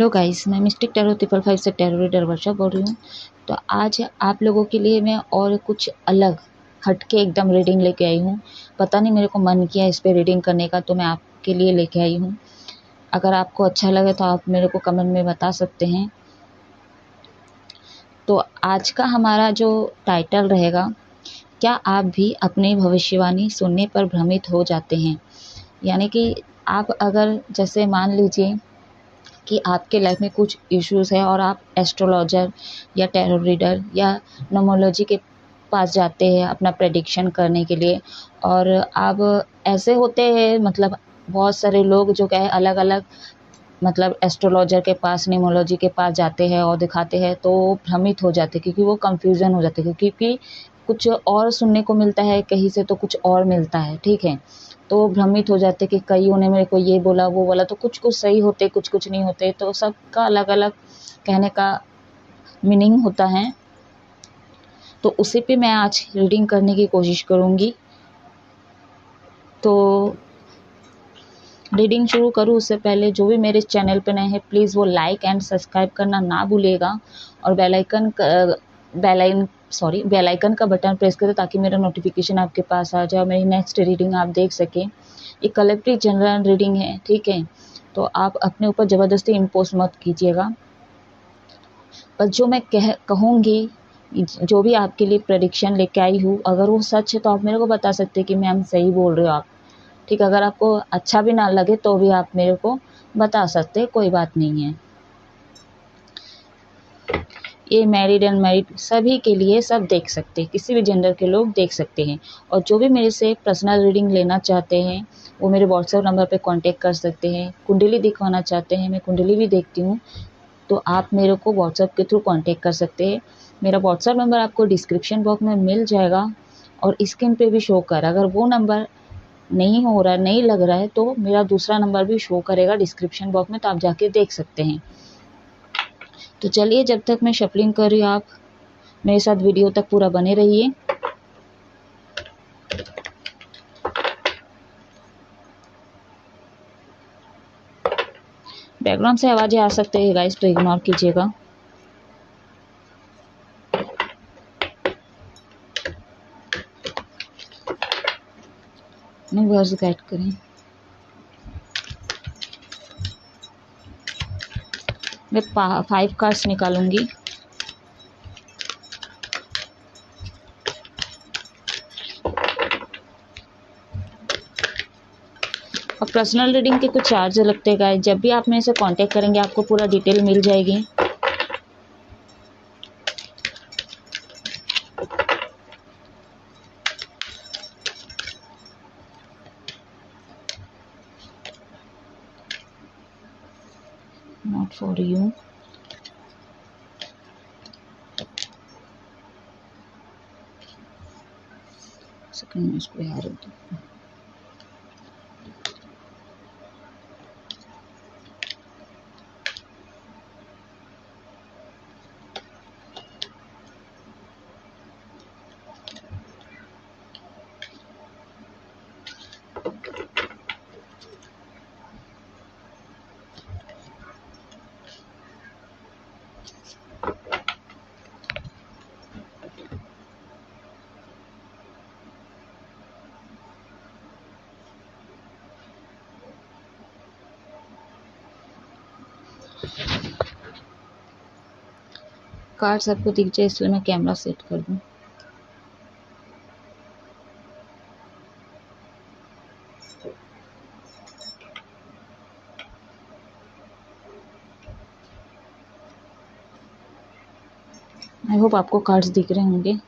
Hello guys, मैं mistake tarot 555 से tarot reader वर्षा बोल रही हूँ। तो आज आप लोगों के लिए मैं और कुछ अलग हटके एकदम रीडिंग लेके आई हूँ। पता नहीं मेरे को मन किया इस पे रीडिंग करने का, तो मैं आपके लिए लेके आई हूँ। अगर आपको अच्छा लगे तो आप मेरे को कमेंट में बता सकते हैं। तो आज का हमारा जो टाइटल रहेगा, क्या आप भी अपनी भविष्यवाणी सुनने पर भ्रमित हो जाते हैं। यानी कि आप अगर जैसे मान लीजिए कि आपके लाइफ में कुछ इश्यूज़ है और आप एस्ट्रोलॉजर या टैरो रीडर या न्यूमरोलॉजी के पास जाते हैं अपना प्रेडिक्शन करने के लिए, और अब ऐसे होते हैं मतलब बहुत सारे लोग जो क्या है अलग अलग मतलब एस्ट्रोलॉजर के पास न्यूमरोलॉजी के पास जाते हैं और दिखाते हैं, तो भ्रमित हो जाते हैं क्योंकि वो कंफ्यूजन हो जाते हैं, क्योंकि कुछ और सुनने को मिलता है कहीं से तो कुछ और मिलता है। ठीक है, तो भ्रमित हो जाते कि कईयों ने मेरे को ये बोला वो बोला, तो कुछ कुछ सही होते कुछ कुछ नहीं होते, तो सबका अलग अलग कहने का मीनिंग होता है। तो उसी पे मैं आज रीडिंग करने की कोशिश करूँगी। तो रीडिंग शुरू करूँ उससे पहले जो भी मेरे चैनल पे नए हैं प्लीज़ वो लाइक एंड सब्सक्राइब करना ना भूलिएगा, और बेल आइकन का बटन प्रेस करें ताकि मेरा नोटिफिकेशन आपके पास आ जाए और मेरी नेक्स्ट रीडिंग आप देख सकें। ये कलेक्टिव जनरल रीडिंग है, ठीक है, तो आप अपने ऊपर ज़बरदस्ती इम्पोज मत कीजिएगा। पर जो मैं कहूँगी, जो भी आपके लिए प्रेडिक्शन लेके आई हूँ, अगर वो सच है तो आप मेरे को बता सकते हैं कि मैम सही बोल रहे हो आप। ठीक, अगर आपको अच्छा भी ना लगे तो भी आप मेरे को बता सकते हैं, कोई बात नहीं है। ये मैरिड अनमैरिड सभी के लिए सब देख सकते हैं, किसी भी जेंडर के लोग देख सकते हैं। और जो भी मेरे से पर्सनल रीडिंग लेना चाहते हैं वो मेरे व्हाट्सएप नंबर पे कांटेक्ट कर सकते हैं। कुंडली दिखवाना चाहते हैं, मैं कुंडली भी देखती हूँ, तो आप मेरे को व्हाट्सएप के थ्रू कांटेक्ट कर सकते हैं। मेरा व्हाट्सएप नंबर आपको डिस्क्रिप्शन बॉक्स में मिल जाएगा और स्क्रीन पे भी शो कर, अगर वो नंबर नहीं हो रहा है, नहीं लग रहा है, तो मेरा दूसरा नंबर भी शो करेगा डिस्क्रिप्शन बॉक्स में, तो आप जाके देख सकते हैं। तो चलिए, जब तक मैं शफलिंग कर रही हूँ आप मेरे साथ वीडियो तक पूरा बने रहिए। बैकग्राउंड से आवाज़ें आ सकते हैं गाइस, तो इग्नोर कीजिएगा। यूनिवर्स गाइड करें। मैं 5 कार्ड्स निकालूंगी। और पर्सनल रीडिंग के कुछ चार्ज लगते हैं गाइस, जब भी आप मेरे से कांटेक्ट करेंगे आपको पूरा डिटेल मिल जाएगी। Not for you. सेकंड में इसको याद रखते हैं। कार्ड्स आपको दिख जाए इसलिए मैं कैमरा सेट कर दूं। आई होप आपको कार्ड्स दिख रहे होंगे।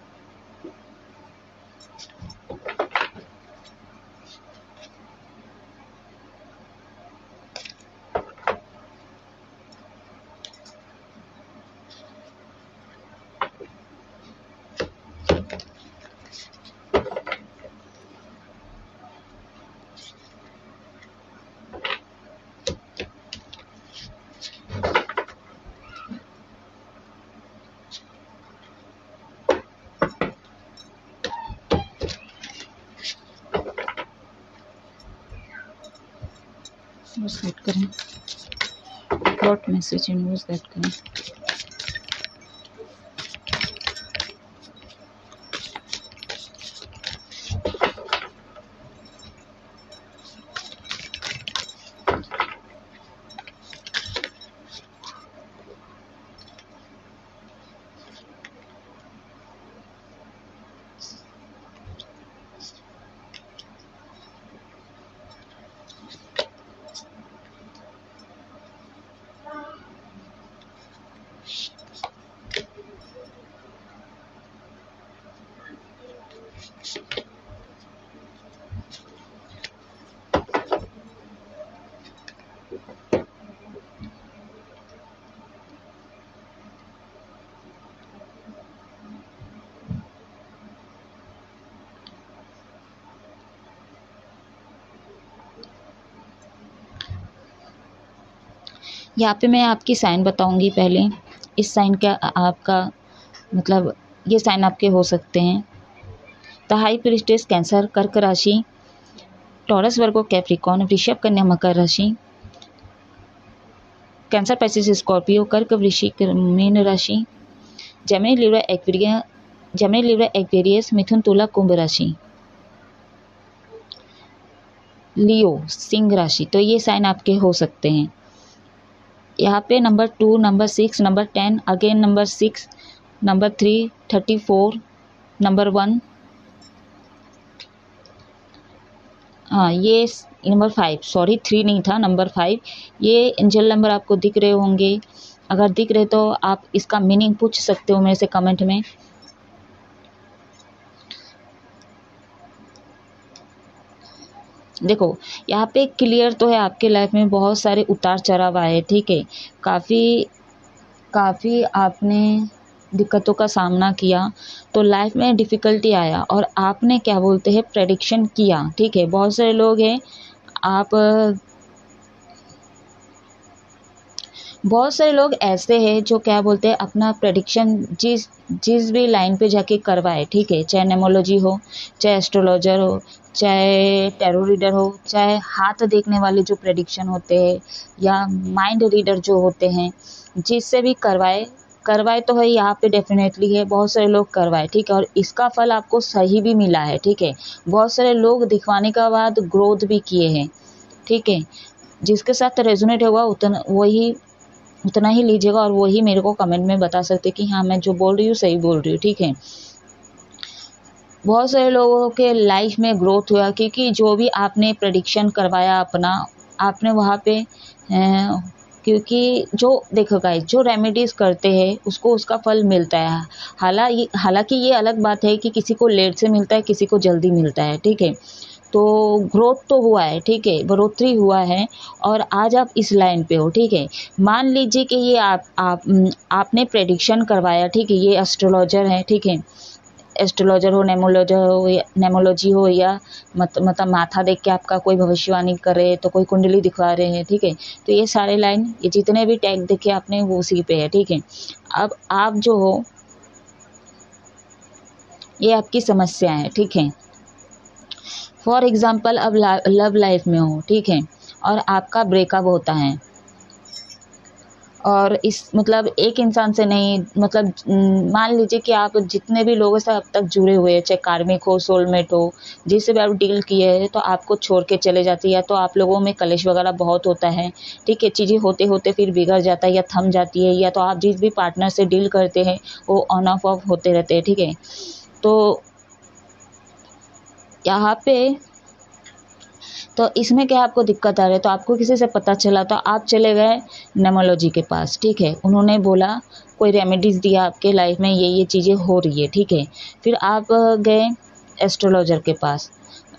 सेट करें। What message and was that coming? यहाँ पे मैं आपकी साइन बताऊंगी पहले। इस साइन का आपका मतलब ये साइन आपके हो सकते हैं। द हाई प्रीस्टेस कैंसर, कर्क राशि, टॉरस, वर्गो, कैप्रिकॉर्न, वृषभ, कन्या, मकर राशि, कैंसर, पैसिस, स्कॉर्पियो, कर्क, वृश्चिक, मीन राशि, जेमिनी, लिब्रा, एक्वेरियस, मिथुन, तुला, कुंभ राशि, लियो, सिंह राशि। तो ये साइन आपके हो सकते हैं। यहाँ पे number 2, number 6, number 10, again number 6, number 3, 34, number 1, हाँ ये नंबर 5, सॉरी 3 नहीं था, नंबर 5। ये एंजल नंबर आपको दिख रहे होंगे। अगर दिख रहे तो आप इसका मीनिंग पूछ सकते हो मेरे से कमेंट में। देखो यहाँ पे क्लियर तो है, आपके लाइफ में बहुत सारे उतार चढ़ाव आए, ठीक है। काफ़ी आपने दिक्कतों का सामना किया, तो लाइफ में डिफ़िकल्टी आया और आपने क्या बोलते हैं प्रेडिक्शन किया, ठीक है। बहुत सारे लोग हैं, बहुत सारे लोग ऐसे हैं जो क्या बोलते हैं अपना प्रेडिक्शन जिस भी लाइन पे जाके करवाए, ठीक है। चाहे नेमोलॉजी हो, चाहे एस्ट्रोलॉजर हो, चाहे टैरो रीडर हो, चाहे हाथ देखने वाले जो प्रेडिक्शन होते हैं, या माइंड रीडर जो होते हैं, जिससे भी करवाए तो है यहाँ पे डेफिनेटली है। बहुत सारे लोग करवाए, ठीक है, और इसका फल आपको सही भी मिला है, ठीक है। बहुत सारे लोग दिखवाने के बाद ग्रोथ भी किए हैं, ठीक है। जिसके साथ रेजोनेट होगा उतना ही लीजिएगा और वही मेरे को कमेंट में बता सकते कि हाँ मैं जो बोल रही हूँ सही बोल रही हूँ, ठीक है। बहुत सारे लोगों के लाइफ में ग्रोथ हुआ क्योंकि जो भी आपने प्रेडिक्शन करवाया अपना, आपने वहाँ पे क्योंकि जो देखो गाइस, जो रेमेडीज़ करते हैं उसको उसका फल मिलता है। हालांकि ये अलग बात है कि किसी को लेट से मिलता है, किसी को जल्दी मिलता है, ठीक है। तो ग्रोथ तो हुआ है, ठीक है, बढ़ोतरी हुआ है और आज आप इस लाइन पे हो, ठीक है। मान लीजिए कि ये आपने प्रेडिक्शन करवाया, ठीक है। ये एस्ट्रोलॉजर है, ठीक है। एस्ट्रोलॉजर हो, नेमोलॉजी हो या मतलब माथा देख के आपका कोई भविष्यवाणी कर रहे हैं, तो कोई कुंडली दिखवा रहे हैं, ठीक है। तो ये सारे लाइन, ये जितने भी टैग देखे आपने वो उसी पे है, ठीक है। अब आप जो हो, ये आपकी समस्या है, ठीक है। फॉर एग्ज़ाम्पल अब लव लाइफ में हो, ठीक है, और आपका ब्रेकअप होता है और इस मतलब एक इंसान से नहीं, मतलब मान लीजिए कि आप जितने भी लोगों से अब तक जुड़े हुए हैं, चाहे कार्मिक हो, सोलमेट हो, जिससे भी आप डील किए हैं, तो आपको छोड़ के चले जाती है, तो आप लोगों में कलेश वगैरह बहुत होता है, ठीक है। चीज़ें होते होते फिर बिगड़ जाता है या थम जाती है, या तो आप जिस भी पार्टनर से डील करते हैं वो ऑन ऑफ होते रहते हैं, ठीक है। तो यहाँ पे तो इसमें क्या आपको दिक्कत आ रही है, तो आपको किसी से पता चला तो आप चले गए नेमोलॉजी के पास, ठीक है। उन्होंने बोला, कोई रेमेडीज़ दिया आपके लाइफ में ये चीज़ें हो रही है, ठीक है। फिर आप गए एस्ट्रोलॉजर के पास,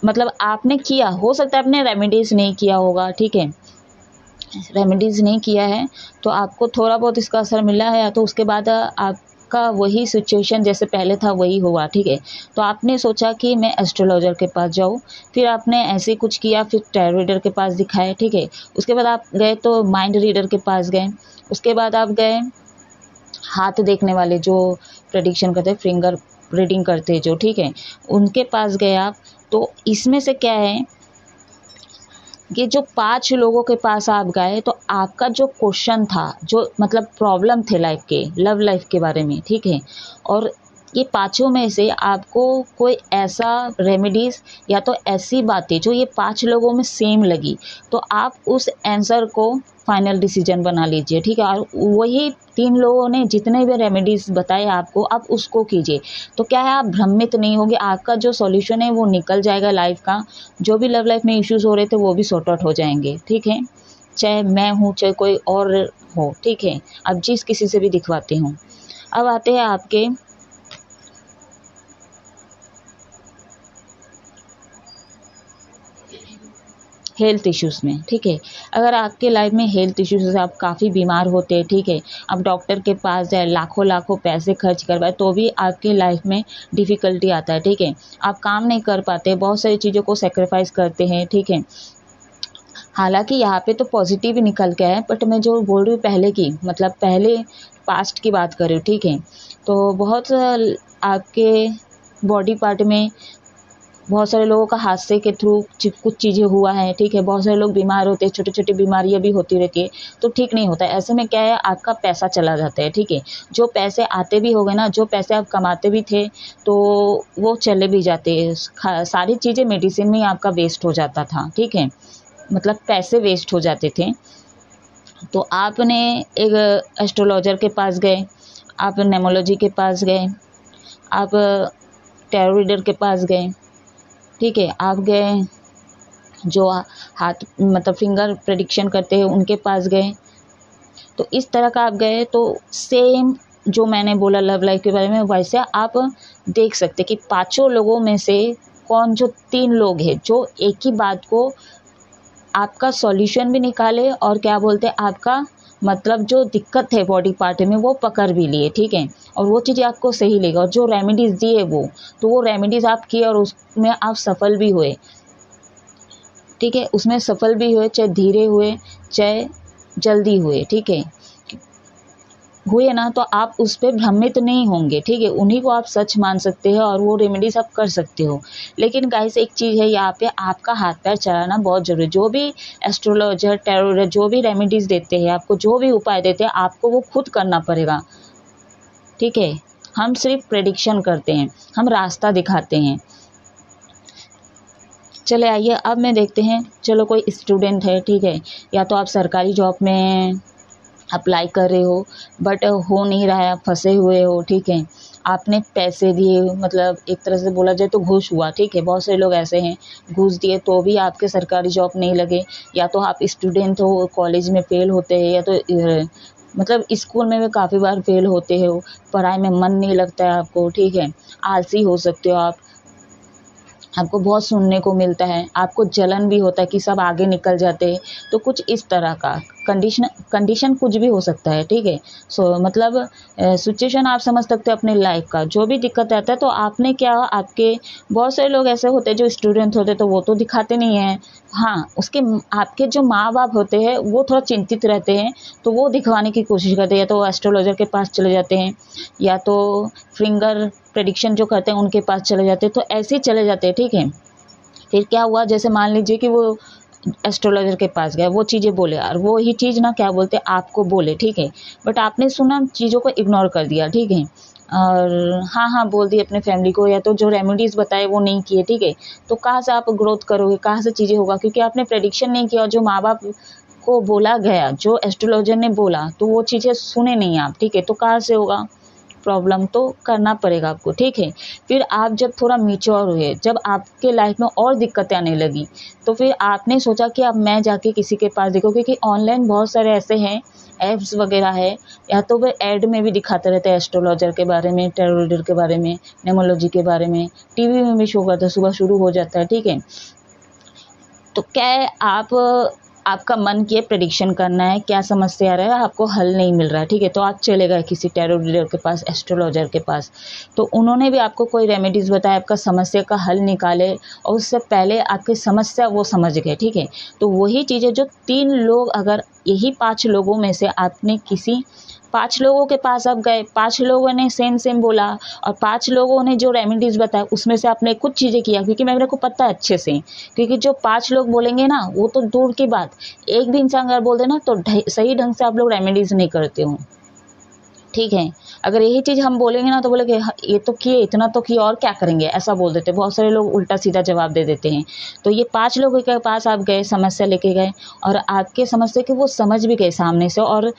मतलब आपने किया, हो सकता है आपने रेमेडीज़ नहीं किया होगा, ठीक है। रेमेडीज़ नहीं किया है तो आपको थोड़ा बहुत इसका असर मिला है, तो उसके बाद आपका वही सिचुएशन जैसे पहले था वही हुआ, ठीक है। तो आपने सोचा कि मैं एस्ट्रोलॉजर के पास जाऊँ, फिर आपने ऐसे कुछ किया, फिर टैरो रीडर के पास दिखाया, ठीक है। उसके बाद आप गए तो माइंड रीडर के पास गए, उसके बाद आप गए हाथ देखने वाले जो प्रेडिक्शन करते हैं, फिंगर रीडिंग करते हैं जो, ठीक है, उनके पास गए आप। तो इसमें से क्या है ये जो 5 लोगों के पास आप गए तो आपका जो क्वेश्चन था, जो मतलब प्रॉब्लम थे लाइफ के, लव लाइफ के बारे में, ठीक है, और ये पाँचों में से आपको कोई ऐसा रेमेडीज़ या तो ऐसी बातें जो ये 5 लोगों में सेम लगी, तो आप उस आंसर को फाइनल डिसीजन बना लीजिए, ठीक है। और वही 3 लोगों ने जितने भी रेमेडीज़ बताए आपको, आप उसको कीजिए। तो क्या है, आप भ्रमित नहीं होंगे, आपका जो सॉल्यूशन है वो निकल जाएगा लाइफ का। जो भी लव लाइफ में इश्यूज़ हो रहे थे वो भी सॉर्ट आउट हो जाएंगे, ठीक है। चाहे मैं हूँ, चाहे कोई और हो, ठीक है। अब जिस किसी से भी दिखवाती हूँ। अब आते हैं आपके हेल्थ इश्यूज़ में, ठीक है। अगर आपके लाइफ में हेल्थ इश्यूज़ से आप काफ़ी बीमार होते हैं, ठीक है, आप डॉक्टर के पास जाए, लाखों लाखों पैसे खर्च करवाए, तो भी आपके लाइफ में डिफ़िकल्टी आता है, ठीक है। आप काम नहीं कर पाते, बहुत सारी चीज़ों को सैक्रिफाइस करते हैं, ठीक है। हालाँकि यहाँ पे तो पॉजिटिव ही निकल के है, बट मैं जो बोल रही हूँ पहले की, मतलब पहले पास्ट की बात कर रही हूँ, ठीक है। तो बहुत आपके बॉडी पार्ट में बहुत सारे लोगों का हादसे के थ्रू कुछ चीज़ें हुआ है, ठीक है। बहुत सारे लोग बीमार होते हैं, छोटी छोटी बीमारियां भी होती रहती है, तो ठीक नहीं होता है। ऐसे में क्या है, आपका पैसा चला जाता है, ठीक है। जो पैसे आते भी हो गए ना, जो पैसे आप कमाते भी थे, तो वो चले भी जाते हैं। सारी चीज़ें मेडिसिन में ही आपका वेस्ट हो जाता था, ठीक है, मतलब पैसे वेस्ट हो जाते थे। तो आपने एक एस्ट्रोलॉजर के पास गए, आप नेमोलॉजी के पास गए, आप टैरो रीडर के पास गए, ठीक है, आप गए जो हाथ मतलब फिंगर प्रेडिक्शन करते हैं उनके पास गए। तो इस तरह का आप गए तो सेम जो मैंने बोला लव लाइफ के बारे में, वैसे आप देख सकते कि 5 लोगों में से कौन जो 3 लोग हैं जो एक ही बात को आपका सॉल्यूशन भी निकाले और क्या बोलते हैं, आपका मतलब जो दिक्कत है बॉडी पार्ट में वो पकड़ भी लिए, ठीक है, और वो चीज़ आपको सही लगी। और जो रेमेडीज़ दिए वो रेमेडीज़ आप किए और उसमें आप सफल भी हुए, ठीक है, उसमें सफल भी हुए, चाहे धीरे हुए चाहे जल्दी हुए, ठीक है, हुए ना, तो आप उस पे भ्रमित नहीं होंगे, ठीक है। उन्हीं को आप सच मान सकते हैं और वो रेमेडीज आप कर सकते हो। लेकिन गाइस एक चीज़ है, यहाँ पे आपका हाथ पैर चलाना बहुत ज़रूरी है। जो भी एस्ट्रोलॉजर टैरो जो भी रेमेडीज़ देते हैं आपको, जो भी उपाय देते हैं आपको, वो खुद करना पड़ेगा, ठीक है। हम सिर्फ प्रेडिक्शन करते हैं, हम रास्ता दिखाते हैं। चले आइए अब मैं देखते हैं, चलो कोई स्टूडेंट है, ठीक है, या तो आप सरकारी जॉब में अप्लाई कर रहे हो बट हो नहीं रहा है, आप फंसे हुए हो, ठीक है। आपने पैसे दिए, मतलब एक तरह से बोला जाए तो घूस हुआ, ठीक है। बहुत सारे लोग ऐसे हैं, घूस दिए तो भी आपके सरकारी जॉब नहीं लगे, या तो आप स्टूडेंट हो, कॉलेज में फेल होते हैं, या तो मतलब स्कूल में भी काफ़ी बार फेल होते हो, पढ़ाई में मन नहीं लगता है आपको, ठीक है, आलसी हो सकते हो आप, आपको बहुत सुनने को मिलता है, आपको जलन भी होता है कि सब आगे निकल जाते हैं। तो कुछ इस तरह का कंडीशन कुछ भी हो सकता है, ठीक है। मतलब सिचुएशन आप समझ सकते हो अपने लाइफ का, जो भी दिक्कत आता है तो आपने क्या, आपके बहुत सारे लोग ऐसे होते हैं जो स्टूडेंट होते तो वो तो दिखाते नहीं हैं, हाँ, उसके आपके जो माँ बाप होते हैं वो थोड़ा चिंतित रहते हैं, तो वो दिखवाने की कोशिश करते हैं, या तो एस्ट्रोलॉजर के पास चले जाते हैं, या तो फिंगर प्रेडिक्शन जो करते हैं उनके पास चले जाते हैं, तो ऐसे ही चले जाते हैं, ठीक है। फिर क्या हुआ, जैसे मान लीजिए कि वो एस्ट्रोलॉजर के पास गए, वो चीज़ें बोले और वो ही चीज़ ना क्या बोलते आपको बोले, ठीक है, बट आपने सुना, चीज़ों को इग्नोर कर दिया, ठीक है, और हाँ हाँ बोल दिए अपने फैमिली को, या तो जो रेमेडीज़ बताए वो नहीं किए, ठीक है। तो कहाँ से आप ग्रोथ करोगे, कहाँ से चीज़ें होगा, क्योंकि आपने प्रेडिक्शन नहीं किया, और जो माँ बाप को बोला गया, जो एस्ट्रोलॉजर ने बोला, तो वो चीज़ें सुने नहीं आप, ठीक है, तो कहाँ से होगा, प्रॉब्लम तो करना पड़ेगा आपको, ठीक है। फिर आप जब थोड़ा मैच्योर हुए, जब आपके लाइफ में और दिक्कतें आने लगी, तो फिर आपने सोचा कि अब मैं जाके किसी के पास देखूँ, क्योंकि ऑनलाइन बहुत सारे ऐसे हैं, ऐप्स वगैरह है, या तो वे ऐड में भी दिखाते रहते हैं एस्ट्रोलॉजर के बारे में, टैरो रीडर के बारे में, न्यूमरोलॉजी के बारे में, टीवी में भी शो करता है, सुबह शुरू हो जाता है, ठीक है। तो क्या है, आपका मन किए प्रेडिक्शन करना है, क्या समस्या आ रहा है, आपको हल नहीं मिल रहा है, ठीक है, तो आप चले गए किसी टैरो रीडर के पास, एस्ट्रोलॉजर के पास, तो उन्होंने भी आपको कोई रेमेडीज़ बताया, आपका समस्या का हल निकाले, और उससे पहले आपकी समस्या वो समझ गए, ठीक है। तो वही चीज़ें जो 3 लोग, अगर यही 5 लोगों में से आपने किसी 5 लोगों के पास आप गए, 5 लोगों ने सेम बोला और 5 लोगों ने जो रेमेडीज़ बताया उसमें से आपने कुछ चीज़ें किया, क्योंकि मेरे को पता है अच्छे से, क्योंकि जो 5 लोग बोलेंगे ना वो तो दूर की बात, एक भी इंसान अगर बोल दे ना तो सही ढंग से आप लोग रेमेडीज़ नहीं करते हो, ठीक है। अगर यही चीज़ हम बोलेंगे ना तो बोलेंगे "हाँ, ये तो किए, इतना तो किए और क्या करेंगे", ऐसा बोल देते हैं। बहुत सारे लोग उल्टा सीधा जवाब दे देते हैं। तो ये 5 लोगों के पास आप गए, समस्या लेके गए और आपके समस्या को वो समझ भी गए सामने से, और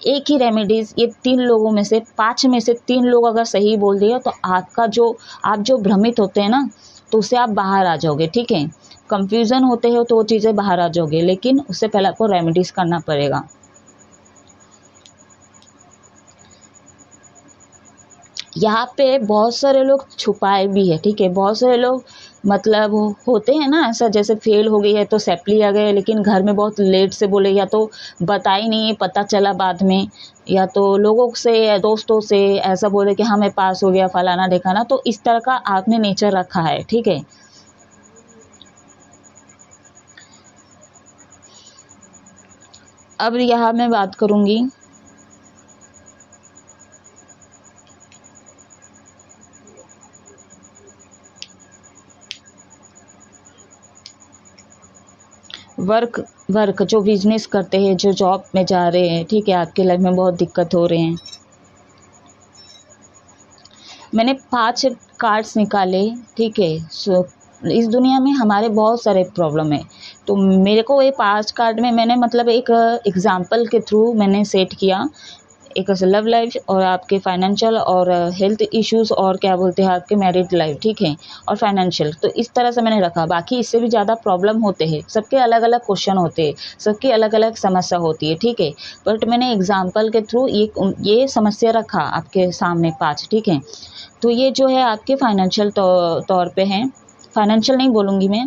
एक ही रेमेडीज़ ये 3 लोगों में से 5 में से 3 लोग अगर सही बोल दिए तो आपका जो आप जो भ्रमित होते हैं ना तो उससे आप बाहर आ जाओगे, ठीक है। कन्फ्यूज़न होते हो तो वो चीज़ें बाहर आ जाओगे, लेकिन उससे पहले आपको रेमेडीज़ करना पड़ेगा। यहाँ पे बहुत सारे लोग छुपाए भी है, ठीक है। बहुत सारे लोग मतलब होते हैं ना ऐसा, जैसे फेल हो गई है तो सैपली आ गए, लेकिन घर में बहुत लेट से बोले, या तो बता ही नहीं है, पता चला बाद में, या तो लोगों से या दोस्तों से ऐसा बोले कि हाँ मैं पास हो गया फलाना ढिकाना। तो इस तरह का आपने नेचर रखा है, ठीक है। अब यहाँ मैं बात करूँगी वर्क वर्क जो बिजनेस करते हैं, जो जॉब में जा रहे हैं, ठीक है, आपके लाइफ में बहुत दिक्कत हो रहे हैं। मैंने 5 कार्ड्स निकाले, ठीक है। सो इस दुनिया में हमारे बहुत सारे प्रॉब्लम है, तो मेरे को ये 5 कार्ड में मैंने मतलब एक एग्जांपल के थ्रू मैंने सेट किया, एक लव लाइफ और आपके फाइनेंशियल और हेल्थ इश्यूज़ और क्या बोलते हैं आपके मैरिड लाइफ, ठीक है, और फाइनेंशियल। तो इस तरह से मैंने रखा, बाकी इससे भी ज़्यादा प्रॉब्लम होते हैं, सबके अलग अलग क्वेश्चन होते हैं, सबकी अलग अलग समस्या होती है, ठीक है। बट मैंने एग्जाम्पल के थ्रू ये समस्या रखा आपके सामने 5, ठीक है। तो ये जो है आपके फाइनेंशियल तौर पे हैं, फाइनेंशियल नहीं बोलूँगी मैं,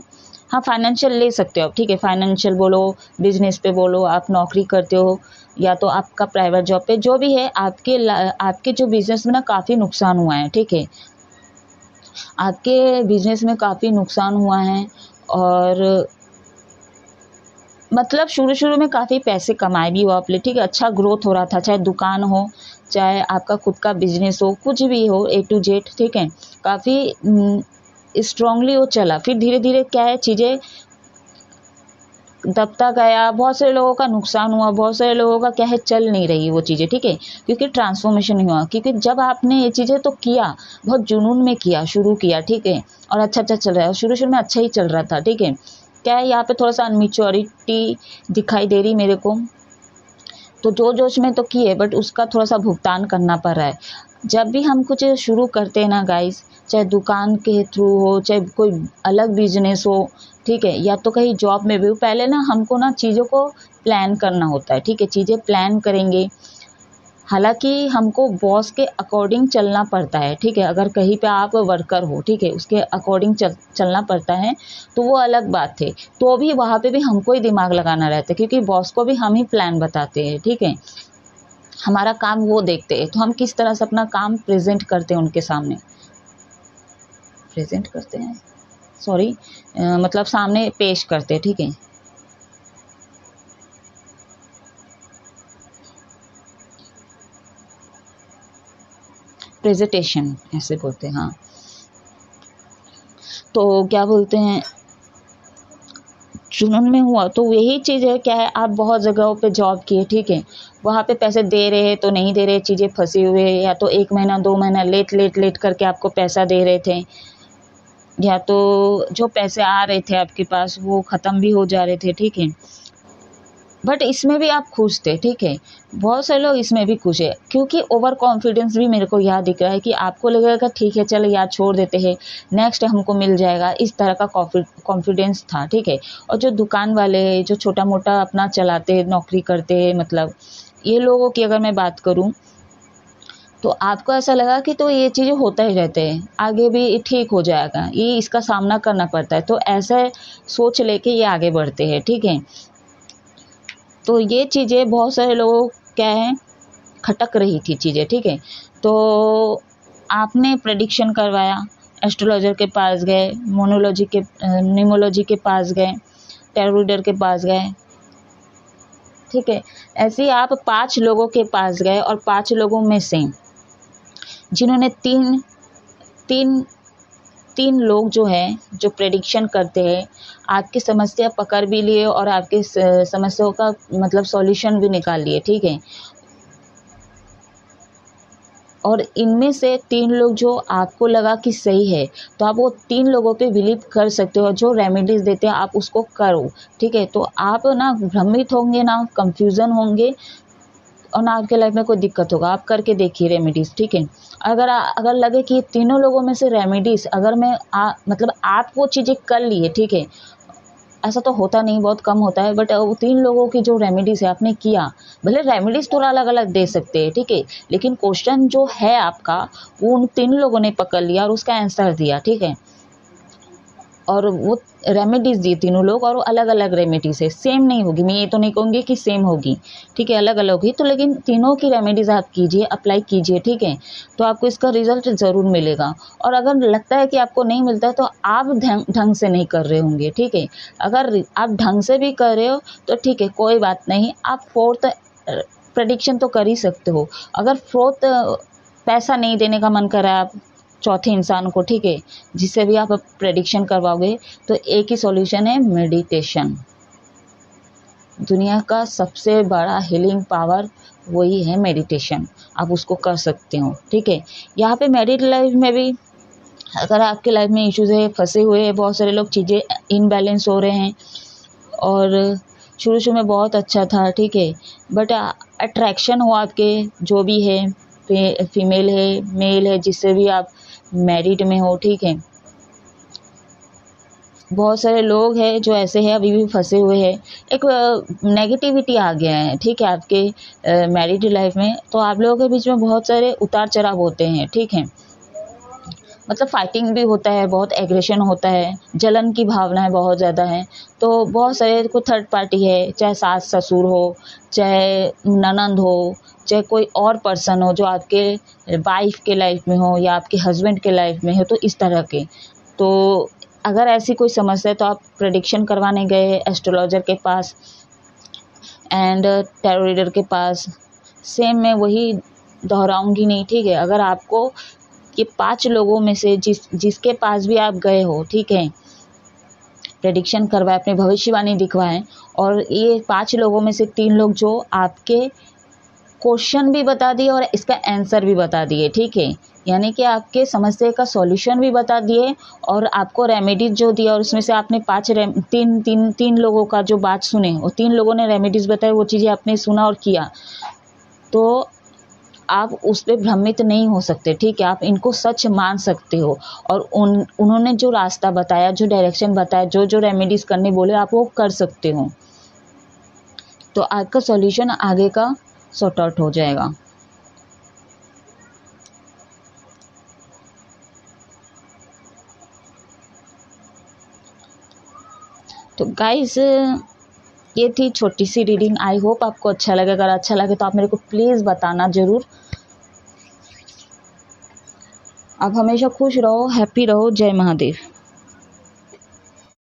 हाँ फाइनेंशियल ले सकते हो आप, ठीक है। फाइनेंशियल बोलो, बिजनेस पे बोलो, आप नौकरी करते हो या तो आपका प्राइवेट जॉब पे, जो भी है आपके जो बिजनेस में ना काफ़ी नुकसान हुआ है, ठीक है। आपके बिजनेस में काफ़ी नुकसान हुआ है, और मतलब शुरू में काफ़ी पैसे कमाए भी हो आपने, ठीक है, अच्छा ग्रोथ हो रहा था, चाहे दुकान हो, चाहे आपका खुद का बिजनेस हो, कुछ भी हो, ए टू जेड, ठीक है, काफ़ी स्ट्रांगली वो चला। फिर धीरे धीरे क्या है, चीज़ें दबता गया, बहुत सारे लोगों का नुकसान हुआ, बहुत सारे लोगों का क्या है चल नहीं रही वो चीज़ें, ठीक है, क्योंकि ट्रांसफॉर्मेशन नहीं हुआ। क्योंकि जब आपने ये चीज़ें तो किया, बहुत जुनून में किया, शुरू किया, ठीक है, और अच्छा चल रहा है, शुरू में अच्छा ही चल रहा था, ठीक है। क्या है यहाँ पे थोड़ा सा अनमेच्योरिटी दिखाई दे रही मेरे को, तो जोश में तो किए बट उसका थोड़ा सा भुगतान करना पड़ रहा है। जब भी हम कुछ शुरू करते हैं ना गाइस, चाहे दुकान के थ्रू हो, चाहे कोई अलग बिजनेस हो, ठीक है, या तो कहीं जॉब में भी हो, पहले ना हमको ना चीज़ों को प्लान करना होता है, ठीक है। चीज़ें प्लान करेंगे, हालांकि हमको बॉस के अकॉर्डिंग चलना पड़ता है, ठीक है। अगर कहीं पे आप वर्कर हो, ठीक है, उसके अकॉर्डिंग चलना पड़ता है, तो वो अलग बात है। तो भी वहाँ पे भी हमको ही दिमाग लगाना रहता है, क्योंकि बॉस को भी हम ही प्लान बताते हैं, ठीक है। हमारा काम वो देखते हैं, तो हम किस तरह से अपना काम प्रेजेंट करते हैं उनके सामने, प्रेजेंट करते हैं, सॉरी, मतलब सामने पेश करते हैं, ठीक है। प्रेजेंटेशन ऐसे बोलते हैं, हाँ। तो क्या बोलते हैं, जुनून में हुआ तो यही चीज़ है, क्या है, आप बहुत जगहों पे जॉब किए, ठीक है, वहाँ पे पैसे दे रहे हैं तो नहीं दे रहे, चीज़ें फंसी हुई है, या तो 1 महीना 2 महीना लेट करके आपको पैसा दे रहे थे, या तो जो पैसे आ रहे थे आपके पास वो ख़त्म भी हो जा रहे थे, ठीक है। बट इसमें भी आप खुश थे, ठीक है। बहुत सारे लोग इसमें भी खुश है, क्योंकि ओवर कॉन्फिडेंस भी मेरे को यहाँ दिख रहा है कि आपको लगेगा ठीक है चलो यार छोड़ देते हैं, नेक्स्ट हमको मिल जाएगा, इस तरह का कॉन्फिडेंस था, ठीक है। और जो दुकान वाले जो छोटा मोटा अपना चलाते हैं, नौकरी करते हैं, मतलब ये लोगों की अगर मैं बात करूँ तो आपको ऐसा लगा कि तो ये चीज़ें होता ही रहते हैं, आगे भी ठीक हो जाएगा, ये इसका सामना करना पड़ता है, तो ऐसे सोच लेके ये आगे बढ़ते हैं, ठीक है। तो ये चीज़ें बहुत सारे लोगों क्या है खटक रही थी चीज़ें, ठीक है। तो आपने प्रेडिक्शन करवाया, एस्ट्रोलॉजर के पास गए, मोनोलॉजी के न्यूमोलॉजी के पास गए, टैरो रीडर के पास गए, ठीक है। ऐसे ही आप 5 लोगों के पास गए और 5 लोगों में से जिन्होंने तीन तीन तीन लोग जो हैं, जो प्रेडिक्शन करते हैं, आपकी समस्या पकड़ भी लिए और आपकी समस्याओं का मतलब सॉल्यूशन भी निकाल लिए, ठीक है। और इनमें से 3 लोग जो आपको लगा कि सही है, तो आप वो 3 लोगों पे बिलीव कर सकते हो, जो रेमेडीज़ देते हैं आप उसको करो, ठीक है। तो आप ना भ्रमित होंगे, ना कन्फ्यूज़न होंगे और ना आपके लाइफ में कोई दिक्कत होगा। आप करके देखिए रेमेडीज़, ठीक है। अगर लगे कि तीनों लोगों में से रेमेडीज़ अगर मैं मतलब आप वो चीज़ें कर लिए, ठीक है। ऐसा तो होता नहीं, बहुत कम होता है, बट वो 3 लोगों की जो रेमेडीज़ है आपने किया, भले रेमेडीज़ थोड़ा अलग-अलग दे सकते हैं, ठीक है। लेकिन क्वेश्चन जो है आपका, वो उन 3 लोगों ने पकड़ लिया और उसका आंसर दिया, ठीक है। और वो रेमेडीज़ दिए तीनों लोग और वो अलग-अलग रेमेडीज़ है, सेम नहीं होगी। मैं ये तो नहीं कहूँगी कि सेम होगी, ठीक है, अलग-अलग होगी। तो लेकिन तीनों की रेमेडीज़ आप कीजिए, अप्लाई कीजिए, ठीक है, तो आपको इसका रिज़ल्ट ज़रूर मिलेगा। और अगर लगता है कि आपको नहीं मिलता है, तो आप ढंग से नहीं कर रहे होंगे, ठीक है। अगर आप ढंग से भी कर रहे हो, तो ठीक है, कोई बात नहीं, आप 4th प्रेडिक्शन तो कर ही सकते हो। अगर 4th पैसा नहीं देने का मन कर रहा है आप चौथे इंसान को, ठीक है, जिससे भी आप प्रेडिक्शन करवाओगे, तो एक ही सॉल्यूशन है, मेडिटेशन। दुनिया का सबसे बड़ा हीलिंग पावर वही है, मेडिटेशन। आप उसको कर सकते हो, ठीक है। यहाँ पे मैरिड लाइफ में भी अगर आपके लाइफ में इश्यूज़ है, फंसे हुए हैं, बहुत सारे लोग, चीज़ें इनबैलेंस हो रहे हैं और शुरू में बहुत अच्छा था, ठीक है, बट अट्रैक्शन हो आपके जो भी है, फीमेल है, मेल है, जिससे भी आप मैरिड में हो, ठीक है। बहुत सारे लोग हैं जो ऐसे हैं, अभी भी फंसे हुए हैं। एक नेगेटिविटी आ गया है, ठीक है, आपके मैरिड लाइफ में। तो आप लोगों के बीच में बहुत सारे उतार चढ़ाव होते हैं, ठीक है। मतलब फाइटिंग भी होता है, बहुत एग्रेशन होता है, जलन की भावनाएं बहुत ज़्यादा हैं। तो बहुत सारे कोई थर्ड पार्टी है, चाहे सास ससुर हो, चाहे ननंद हो, चाहे कोई और पर्सन हो जो आपके वाइफ के लाइफ में हो या आपके हस्बैंड के लाइफ में हो, तो इस तरह के। तो अगर ऐसी कोई समस्या है, तो आप प्रेडिक्शन करवाने गए एस्ट्रोलॉजर के पास एंड टैरो रीडर के पास, सेम मैं वही दोहराऊंगी नहीं, ठीक है। अगर आपको ये 5 लोगों में से जिसके पास भी आप गए हो, ठीक है, प्रेडिक्शन करवाए, अपनी भविष्यवाणी दिखवाएं, और ये 5 लोगों में से 3 लोग जो आपके क्वेश्चन भी बता दिए और इसका आंसर भी बता दिए, ठीक है, यानी कि आपके समस्या का सॉल्यूशन भी बता दिए और आपको रेमेडीज जो दिया, और उसमें से आपने 3 लोगों का जो बात सुने, और 3 लोगों ने रेमेडीज बताए, वो चीज़ें आपने सुना और किया, तो आप उस पर भ्रमित नहीं हो सकते, ठीक है। आप इनको सच मान सकते हो और उन्होंने जो रास्ता बताया, जो डायरेक्शन बताया, जो रेमेडीज करने बोले, आप वो कर सकते हो, तो आपका सॉल्यूशन आगे का सॉर्ट आउट हो जाएगा। तो गाइस, ये थी छोटी सी रीडिंग। आई होप आपको अच्छा लगे। अगर अच्छा लगे तो आप मेरे को प्लीज़ बताना ज़रूर। आप हमेशा खुश रहो, हैप्पी रहो। जय महादेव।